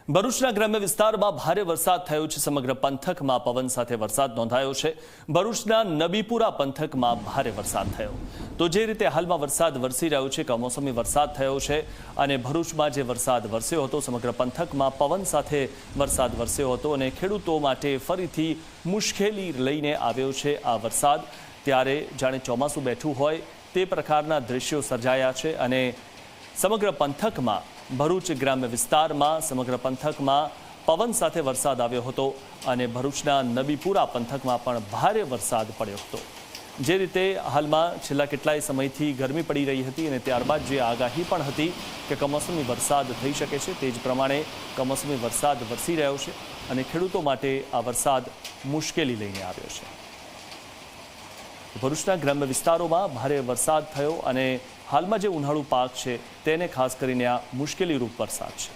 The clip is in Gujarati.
ભરૂચના ગ્રામ્ય વિસ્તારમાં ભારે વરસાદ થયો છે। સમગ્ર પંથકમાં પવન સાથે વરસાદ નોંધાયો છે। ભરૂચના નબીપુરા પંથકમાં ભારે વરસાદ થયો। તો જે રીતે હાલમાં વરસાદ વરસી રહ્યો છે, કમોસમી વરસાદ થયો છે અને ભરૂચમાં જે વરસાદ વરસ્યો હતો, સમગ્ર પંથકમાં પવન સાથે વરસાદ વરસ્યો હતો અને ખેડૂતો માટે ફરીથી મુશ્કેલી લઈને આવ્યો છે આ વરસાદ। ત્યારે જાણે ચોમાસું બેઠું હોય તે પ્રકારના દ્રશ્યો સર્જાયા છે અને સમગ્ર પંથકમાં ભરૂચ ગ્રામ્ય વિસ્તારમાં સમગ્ર પંથકમાં પવન સાથે વરસાદ આવ્યો હતો અને ભરૂચના નબીપુરા પંથકમાં પણ ભારે વરસાદ પડ્યો હતો। જે રીતે હાલમાં છેલ્લા કેટલાય સમયથી ગરમી પડી રહી હતી અને ત્યારબાદ જે આગાહી પણ હતી કે કમોસમી વરસાદ થઈ શકે છે, તે જ પ્રમાણે કમોસમી વરસાદ વરસી રહ્યો છે અને ખેડૂતો માટે આ વરસાદ મુશ્કેલી લઈને આવ્યો છે। ભરૂચના ગ્રામ્ય વિસ્તારોમાં ભારે વરસાદ થયો અને હાલમાં જે ઉનાળુ પાક છે તેને ખાસ કરીને આ મુશ્કેલીરૂપ વરસાદ છે।